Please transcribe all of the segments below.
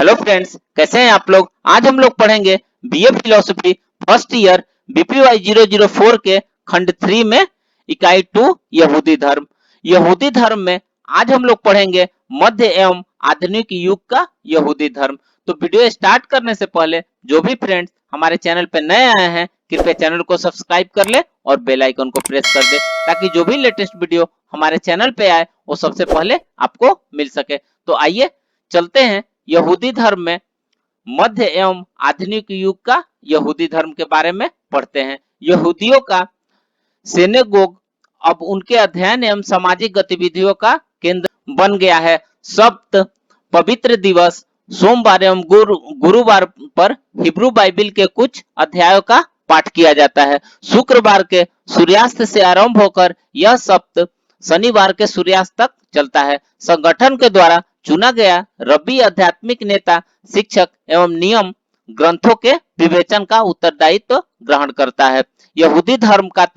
Hello friends, कैसे हैं आप लोग। आज हम लोग पढ़ेंगे बीए फिलोसफी फर्स्ट ईयर बीपीवाई 004 के खंड 3 में इकाई 2 यहूदी धर्म। यहूदी धर्म में आज हम लोग पढ़ेंगे मध्य एवं आधुनिक युग का यहूदी धर्म। तो वीडियो स्टार्ट करने से पहले जो भी फ्रेंड्स हमारे चैनल पे नए आए हैं कृपया चैनल को सब्सक्राइब कर ले और बेल आइकन को प्रेस कर दे ताकि जो भी लेटेस्ट वीडियो हमारे चैनल पे आए वो सबसे पहले आपको मिल सके। तो आइए चलते हैं यहूदी धर्म में मध्य एवं आधुनिक युग का यहूदी धर्म के बारे में पढ़ते हैं। यहूदियों का सिनेगोग अब उनके अध्ययन एवं सामाजिक गतिविधियों का केंद्र बन गया है। सप्त पवित्र दिवस सोमवार एवं गुरुवार पर हिब्रू बाइबिल के कुछ अध्यायों का पाठ किया जाता है। शुक्रवार के सूर्यास्त से आरंभ होकर यह सप्त शनिवार के सूर्यास्त तक चलता है। संगठन के द्वारा चुना गया रब्बी आध्यात्मिक नेता शिक्षक एवं नियम ग्रंथों के विवेचन का उत्तरदायित्व ग्रहण करता है। यहूदी धर्म का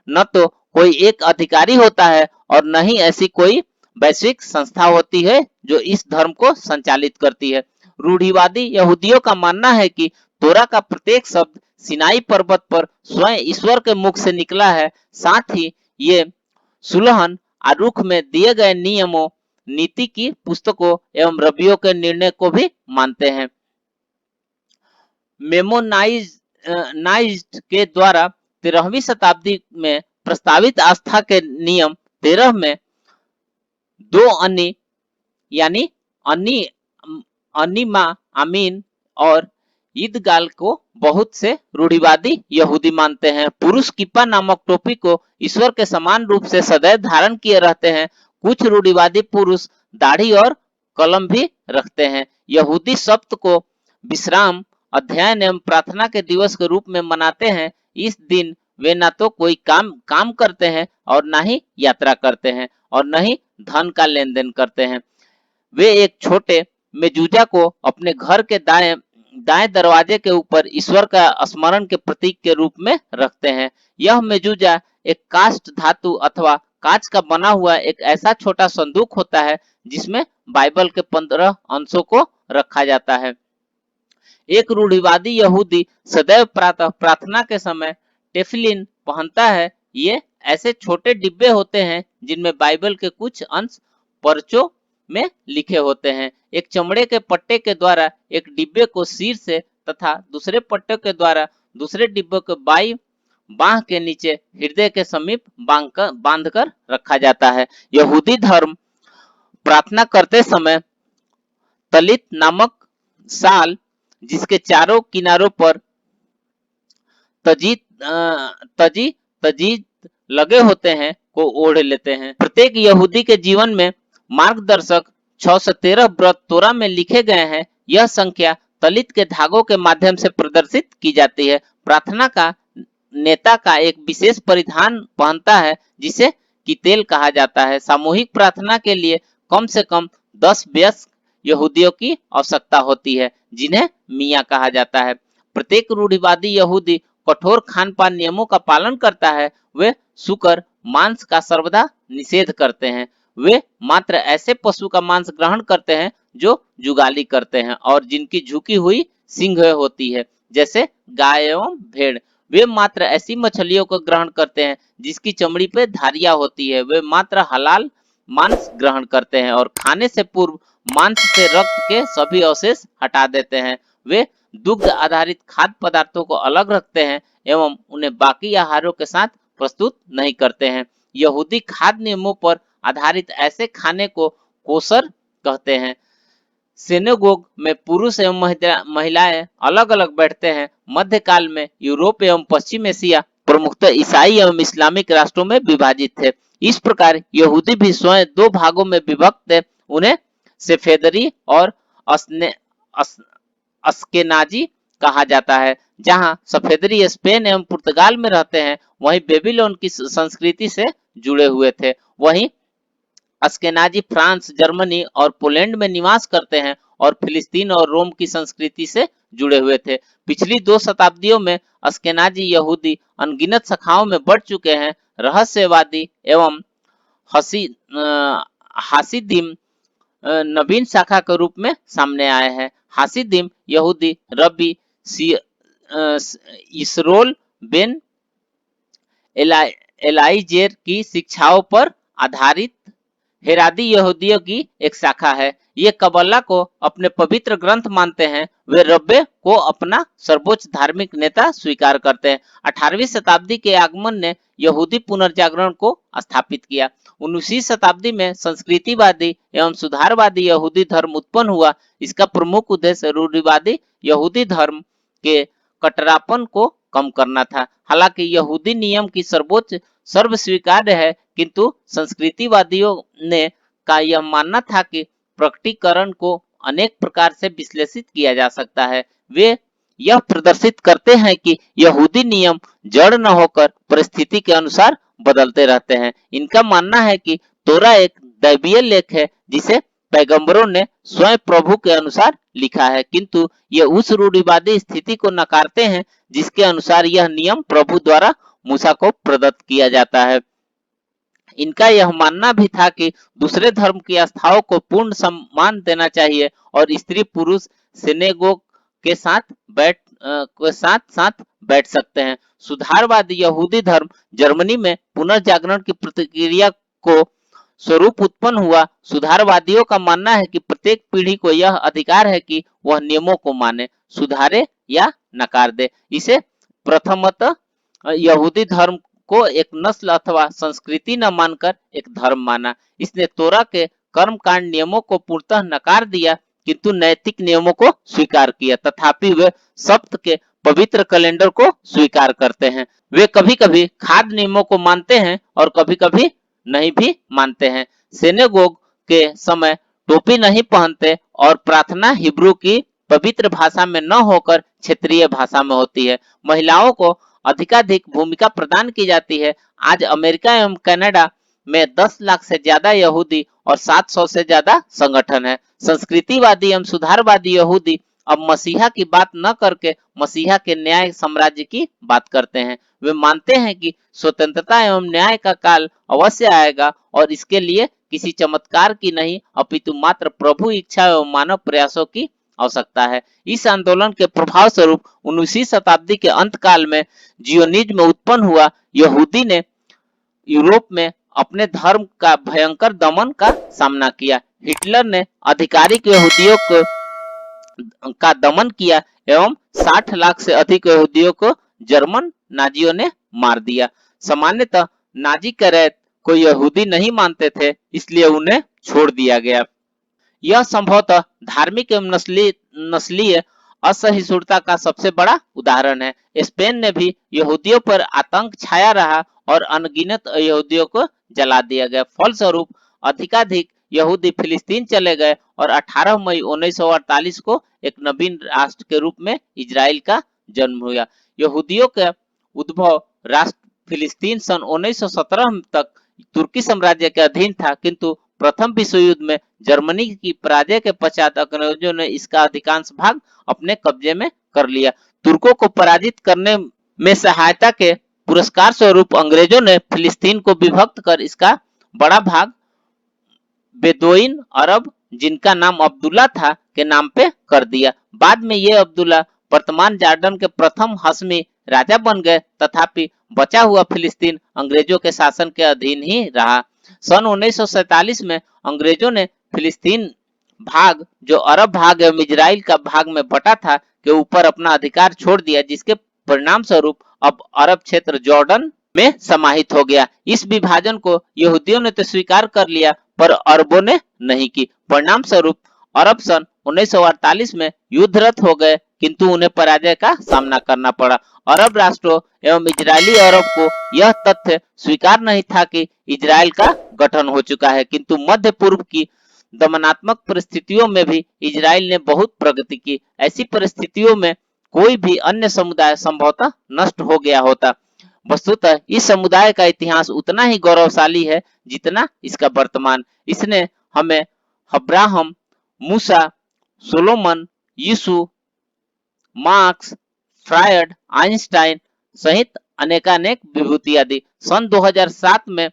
न तो कोई एक अधिकारी होता है और न ही ऐसी कोई वैश्विक संस्था होती है जो इस धर्म को संचालित करती है। रूढ़िवादी यहूदियों का मानना है कि तोरा का प्रत्येक शब्द सिनाई पर्वत पर स्वयं ईश्वर के मुख से निकला है। साथ ही ये सुलहन आरुख में दिए गए नियमों नीति की पुस्तकों एवं रबियों के निर्णय को भी मानते हैं। मेमोनाइज्ड के द्वारा 13वीं शताब्दी में प्रस्तावित आस्था के नियम 13 में दो अन्य यानी अनिमा आमीन और ईदगाल को बहुत से रूढ़िवादी यहूदी मानते हैं। पुरुष किप्पा नामक टोपी को ईश्वर के समान रूप से सदैव धारण किए रहते हैं। कुछ रूढ़िवादी पुरुष दाढ़ी और कलम भी रखते हैं। यहूदी सप्त को विश्राम अध्ययन एवं प्रार्थना के दिवस के रूप में मनाते हैं। इस दिन वे न तो कोई काम करते हैं और न ही यात्रा करते हैं और न ही धन का लेन देन करते हैं। वे एक छोटे मेजूजा को अपने घर के दाएं दरवाजे के ऊपर ईश्वर का स्मरण के प्रतीक के रूप में रखते हैं। यह मेजूजा एक कास्ट धातु अथवा कांच का बना हुआ एक ऐसा छोटा संदूक होता है जिसमें बाइबल के 15 अंशों को रखा जाता है। एक रूढ़िवादी यहूदी सदैव प्रातः प्रार्थना के समय टेफिलिन पहनता है। ये ऐसे छोटे डिब्बे होते हैं जिनमें बाइबल के कुछ अंश पर्चों में लिखे होते हैं। एक चमड़े के पट्टे के द्वारा एक डिब्बे को सिर से तथा दूसरे पट्टे के द्वारा दूसरे डिब्बे को बांह के नीचे हृदय के समीप बांधकर रखा जाता है। यहूदी धर्म प्रार्थना करते समय तलित नामक साल जिसके चारों किनारों पर तजीद लगे होते हैं को ओढ़ लेते हैं। प्रत्येक यहूदी के जीवन में मार्गदर्शक 6 से 13 व्रत तोरा में लिखे गए हैं। यह संख्या तलित के धागों के माध्यम से प्रदर्शित की जाती है। प्रार्थना का नेता का एक विशेष परिधान पहनता है जिसे कितेल कहा जाता है। सामूहिक प्रार्थना के लिए कम से कम 10 वयस्क यहूदियों की आवश्यकता होती है जिन्हें मियाँ कहा जाता है। प्रत्येक रूढ़िवादी यहूदी कठोर खान पान नियमों का पालन करता है। वे सुकर मांस का सर्वदा निषेध करते हैं। वे मात्र ऐसे पशु का मांस ग्रहण करते हैं जो जुगाली करते हैं और जिनकी झुकी हुई सींग होती है जैसे गाय एवं भेड़। वे मात्र ऐसी मछलियों को ग्रहण करते हैं जिसकी चमड़ी पे धारियां होती है। वे मात्र हलाल मांस ग्रहण करते हैं और खाने से पूर्व मांस से रक्त के सभी अवशेष हटा देते हैं। वे दुग्ध आधारित खाद्य पदार्थों को अलग रखते हैं एवं उन्हें बाकी आहारों के साथ प्रस्तुत नहीं करते हैं। यहूदी खाद्य नियमों पर आधारित ऐसे खाने को कोसर कहते हैं। सिनेगोग में पुरुष एवं महिलाएं अलग अलग बैठते हैं। मध्यकाल में यूरोप एवं पश्चिम एशिया प्रमुखतः ईसाई एवं इस्लामिक राष्ट्रों में विभाजित थे। इस प्रकार यहूदी भी स्वयं दो भागों में विभक्त थे। उन्हें सेफेदरी और अस्केनाजी कहा जाता है। जहां सफेदरी स्पेन एवं पुर्तगाल में रहते हैं वहीं बेबीलोन की संस्कृति से जुड़े हुए थे। वहीं अस्केनाजी फ्रांस, जर्मनी और पोलैंड में निवास करते हैं और फिलिस्तीन और रोम की संस्कृति से जुड़े हुए थे। पिछली 2 शताब्दियों में अस्केनाजी यहूदी अनगिनत शाखाओं में बढ़ चुके हैं। रहस्यवादी एवं हासिदिम नवीन शाखा के रूप में सामने आए हैं। हासिदिम यहूदी रब्बी इसरोल बेन एलाइजेर की शिक्षाओं पर आधारित हेरादी यहूदियों की एक शाखा है। ये कबल्ला को अपने पवित्र ग्रंथ मानते हैं। वे रब्बे को अपना सर्वोच्च धार्मिक नेता स्वीकार करते हैं। 18वीं शताब्दी के आगमन ने यहूदी पुनर्जागरण को स्थापित किया। 19वीं शताब्दी में संस्कृतिवादी एवं सुधारवादी यहूदी धर्म उत्पन्न हुआ। इसका प्रमुख उद्देश्य रूढ़िवादी यहूदी धर्म के कट्टरपन को कम करना था। हालांकि यहूदी नियम की सर्वोच्च सर्व स्वीकार्य है, किंतु संस्कृतिवादियों ने का यह मानना था कि प्रकटीकरण को अनेक प्रकार से विश्लेषित किया जा सकता है। वे यह प्रदर्शित करते हैं कि यहूदी नियम जड़ न होकर परिस्थिति के अनुसार बदलते रहते हैं। इनका मानना है कि तोरा एक दैवीय लेख है जिसे पैगंबरों ने स्वयं प्रभु के अनुसार लिखा है, किंतु ये उस रूढ़िवादी स्थिति को नकारते हैं जिसके अनुसार यह नियम प्रभु द्वारा मूसा को प्रदत्त किया जाता है। इनका यह मानना भी था कि दूसरे धर्म की आस्थाओं को पूर्ण सम्मान देना चाहिए और स्त्री पुरुष सिनेगोग के साथ साथ बैठ सकते हैं। सुधारवादी यहूदी धर्म जर्मनी में पुनर्जागरण की प्रतिक्रिया को स्वरूप उत्पन्न हुआ। सुधारवादियों का मानना है कि प्रत्येक पीढ़ी को यह अधिकार है कि वह नियमों को माने, सुधारे या नकार दे। इसे प्रथमतः यहूदी धर्म को एक नस्ल अथवा संस्कृति न मानकर एक धर्म माना। इसने तोरा के कर्मकांड नियमों को पूर्णतः नकार दिया, किंतु नैतिक नियमों को स्वीकार किया। तथापि वे सप्त के पवित्र कैलेंडर को स्वीकार करते हैं। वे कभी कभी खाद्य नियमों को मानते हैं और कभी कभी नहीं भी मानते हैं। सिनेगोग के समय टोपी नहीं पहनते और प्रार्थना हिब्रू की पवित्र भाषा में न होकर क्षेत्रीय भाषा में होती है। महिलाओं को अधिकाधिक भूमिका प्रदान की जाती है। आज अमेरिका एवं कनाडा में 10 लाख से ज्यादा यहूदी और 700 से ज्यादा संगठन है। संस्कृतिवादी एवं सुधारवादी यहूदी अब मसीहा की बात न करके मसीहा के न्याय साम्राज्य की बात करते हैं। वे मानते हैं कि स्वतंत्रता एवं न्याय का काल अवश्य आएगा और इसके लिए किसी चमत्कार की नहीं अपितु मात्र प्रभु इच्छा एवं मानव प्रयासों की आवश्यकता है। इस आंदोलन के प्रभाव स्वरूप 19वीं शताब्दी के अंत काल में जियोनिज्म उत्पन्न हुआ। यहूदी ने यूरोप में अपने धर्म का भयंकर दमन का सामना किया। हिटलर ने आधिकारिक यहूदियों का दमन किया एवं 60 लाख से अधिक यहूदियों को जर्मन नाजियों ने मार दिया। सामान्यतः नाजी कैरेत को यहूदी नहीं मानते थे, इसलिए उन्हें छोड़ दिया गया। यह संभवतः धार्मिक एवं नस्लीय असहिष्णुता का सबसे बड़ा उदाहरण है। स्पेन ने भी यहूदियों पर आतंक छाया रहा और अनगिनत यहूदियों को जला दिया गया। फलस्वरूप अधिकाधिक यहूदी फिलिस्तीन चले गए और 18 मई 1948 को एक नवीन राष्ट्र के रूप में इजराइल का जन्म हुआ। यहूदियों का उद्भव राष्ट्र फिलिस्तीन सन 1917 तक तुर्की साम्राज्य के अधीन था, किंतु प्रथम विश्व युद्ध में जर्मनी की पराजय के पश्चात अंग्रेजों ने इसका अधिकांश भाग अपने कब्जे में कर लिया। तुर्कों को पराजित करने में सहायता के पुरस्कार स्वरूप अंग्रेजों ने फिलिस्तीन को विभक्त कर इसका बड़ा भाग बेदोइन अरब, जिनका नाम अब्दुल्ला था, के नाम पे कर दिया। बाद में ये अब्दुल्ला वर्तमान जॉर्डन के प्रथम हशमी राजा बन गए। तथापि बचा हुआ फिलिस्तीन अंग्रेजों के शासन के अधीन ही रहा। सन 1947 में अंग्रेजों ने फिलिस्तीन भाग, जो अरब भाग एवं इजराइल का भाग में बटा था, के ऊपर अपना अधिकार छोड़ दिया, जिसके परिणाम स्वरूप अब अरब क्षेत्र जॉर्डन में समाहित हो गया। इस विभाजन को यहूदियों ने तो स्वीकार कर लिया, पर अरबों ने नहीं की। परिणाम स्वरूप अरब सन 1948 में युद्धरत हो गए, किंतु उन्हें पराजय का सामना करना पड़ा। अरब राष्ट्रों एवं इजरायली अरब को यह तथ्य स्वीकार नहीं था कि इजराइल का गठन हो चुका है, किंतु मध्य पूर्व की दमनात्मक परिस्थितियों में भी इजराइल ने बहुत प्रगति की। ऐसी परिस्थितियों में कोई भी अन्य समुदाय संभवतः नष्ट हो गया होता। वस्तुतः इस समुदाय का इतिहास उतना ही गौरवशाली है जितना इसका वर्तमान। इसने हमें अब्राहम, मूसा, सोलोमन, यीशु, मार्क्स, फ्रायड, आइंस्टाइन सहित अनेकानेक विभूतियां दी। सन 2007 में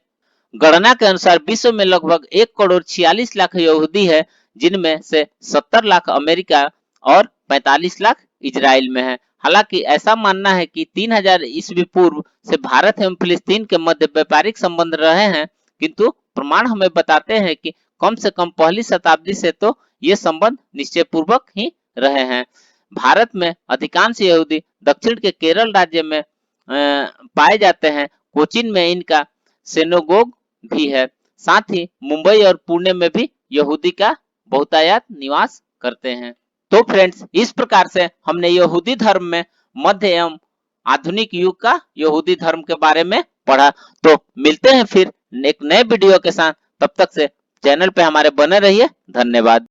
गणना के अनुसार विश्व में लगभग 1 करोड़ 46 लाख यहूदी है, जिनमें से 70 लाख अमेरिका और 45 लाख इजराइल में है। हालांकि ऐसा मानना है कि 3000 ईस्वी पूर्व से भारत एवं फिलिस्तीन के मध्य व्यापारिक संबंध रहे हैं, किंतु प्रमाण हमें बताते हैं कि कम से कम पहली शताब्दी से तो ये संबंध निश्चय पूर्वक ही रहे हैं। भारत में अधिकांश यहूदी दक्षिण के केरल राज्य में पाए जाते हैं। कोचीन में इनका सिनेगोग भी है। साथ ही मुंबई और पुणे में भी यहूदी का बहुतायत निवास करते हैं। तो फ्रेंड्स, इस प्रकार से हमने यहूदी धर्म में मध्य एवं आधुनिक युग का यहूदी धर्म के बारे में पढ़ा। तो मिलते हैं फिर एक नए वीडियो के साथ, तब तक से चैनल पे हमारे बने रहिए। धन्यवाद।